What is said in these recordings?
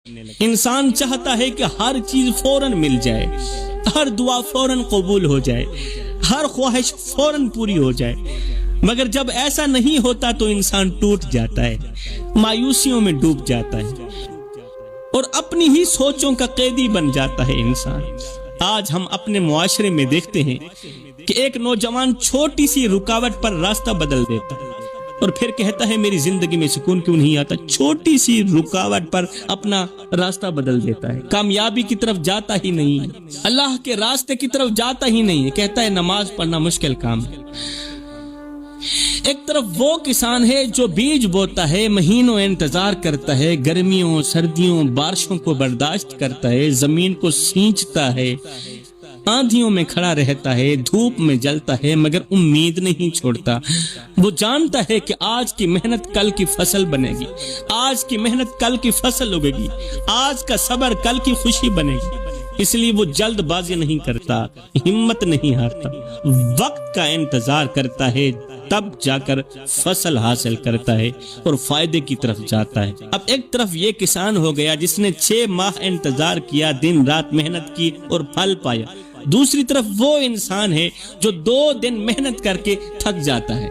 انسان چاہتا ہے کہ ہر چیز فوراً مل جائے، ہر دعا فوراً قبول ہو جائے، ہر خواہش فوراً پوری ہو جائے، مگر جب ایسا نہیں ہوتا تو انسان ٹوٹ جاتا ہے، مایوسیوں میں ڈوب جاتا ہے اور اپنی ہی سوچوں کا قیدی بن جاتا ہے انسان۔ آج ہم اپنے معاشرے میں دیکھتے ہیں کہ ایک نوجوان چھوٹی سی رکاوٹ پر راستہ بدل دیتا ہے اور پھر کہتا ہے میری زندگی میں سکون کیوں نہیں آتا۔ چھوٹی سی رکاوٹ پر اپنا راستہ بدل دیتا ہے، کامیابی کی طرف جاتا ہی نہیں، اللہ کے راستے کی طرف جاتا ہی نہیں، کہتا ہے نماز پڑھنا مشکل کام ہے۔ ایک طرف وہ کسان ہے جو بیج بوتا ہے، مہینوں انتظار کرتا ہے، گرمیوں سردیوں بارشوں کو برداشت کرتا ہے، زمین کو سینچتا ہے، آندھیوں میں کھڑا رہتا ہے، دھوپ میں جلتا ہے، مگر امید نہیں چھوڑتا۔ وہ جانتا ہے کہ آج کی محنت کل کی فصل بنے گی، آج کی محنت کل کی فصل اگے گی، آج کا صبر کل کی خوشی بنے گی، اس لیے وہ جلد بازی نہیں کرتا، ہمت نہیں ہارتا، وقت کا انتظار کرتا ہے، تب جا کر فصل حاصل کرتا ہے اور فائدے کی طرف جاتا ہے۔ اب ایک طرف یہ کسان ہو گیا جس نے 6 ماہ انتظار کیا، دن رات محنت کی اور پھل پایا۔ دوسری طرف وہ انسان ہے جو 2 دن محنت کر کے تھک جاتا ہے،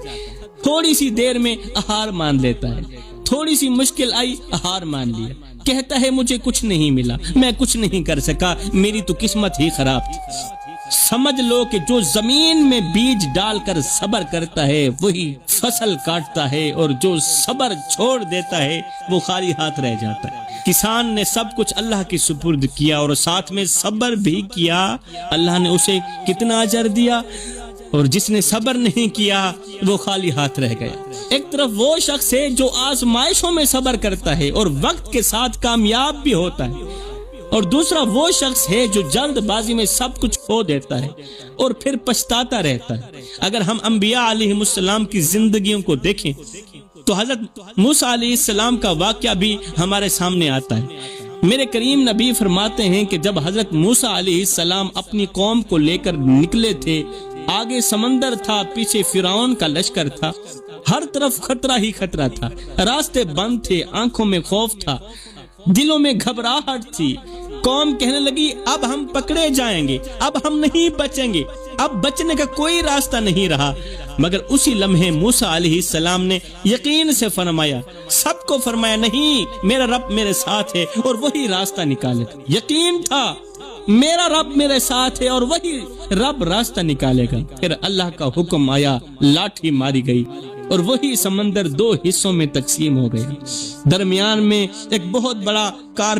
تھوڑی سی دیر میں ہار مان لیتا ہے، تھوڑی سی مشکل آئی ہار مان لیا، کہتا ہے مجھے کچھ نہیں ملا، میں کچھ نہیں کر سکا، میری تو قسمت ہی خراب تھی۔ سمجھ لو کہ جو زمین میں بیج ڈال کر صبر کرتا ہے وہی فصل کاٹتا ہے، اور جو صبر چھوڑ دیتا ہے وہ خالی ہاتھ رہ جاتا ہے۔ کسان نے سب کچھ اللہ کی سپرد کیا اور ساتھ میں صبر بھی کیا، اللہ نے اسے کتنا اجر دیا، اور جس نے صبر نہیں کیا وہ خالی ہاتھ رہ گیا۔ ایک طرف وہ شخص ہے جو آزمائشوں میں صبر کرتا ہے اور وقت کے ساتھ کامیاب بھی ہوتا ہے، اور دوسرا وہ شخص ہے جو جلد بازی میں سب کچھ کھو دیتا ہے اور پھر پچھتاتا رہتا ہے۔ اگر ہم انبیاء علیہ السلام کی زندگیوں کو دیکھیں تو حضرت موسیٰ علیہ السلام کا واقعہ بھی ہمارے سامنے آتا ہے۔ میرے کریم نبی فرماتے ہیں کہ جب حضرت موسیٰ علیہ السلام اپنی قوم کو لے کر نکلے تھے، آگے سمندر تھا، پیچھے فرعون کا لشکر تھا، ہر طرف خطرہ ہی خطرہ تھا، راستے بند تھے، آنکھوں میں خوف تھا، دلوں میں گھبراہٹ تھی۔ قوم کہنے لگی اب ہم پکڑے جائیں گے، اب ہم نہیں بچیں گے، اب بچنے کا کوئی راستہ نہیں رہا، مگر اسی لمحے موسیٰ علیہ السلام نے یقین سے فرمایا، سب کو فرمایا نہیں، میرا رب میرے ساتھ ہے اور وہی راستہ نکالے گا۔ یقین تھا میرا رب میرے ساتھ ہے اور وہی رب راستہ نکالے گا۔ پھر اللہ کا حکم آیا، لاٹھی ماری گئی اور وہی سمندر 2 حصوں میں تقسیم ہو گیا، درمیان میں ایک بہت بڑا کار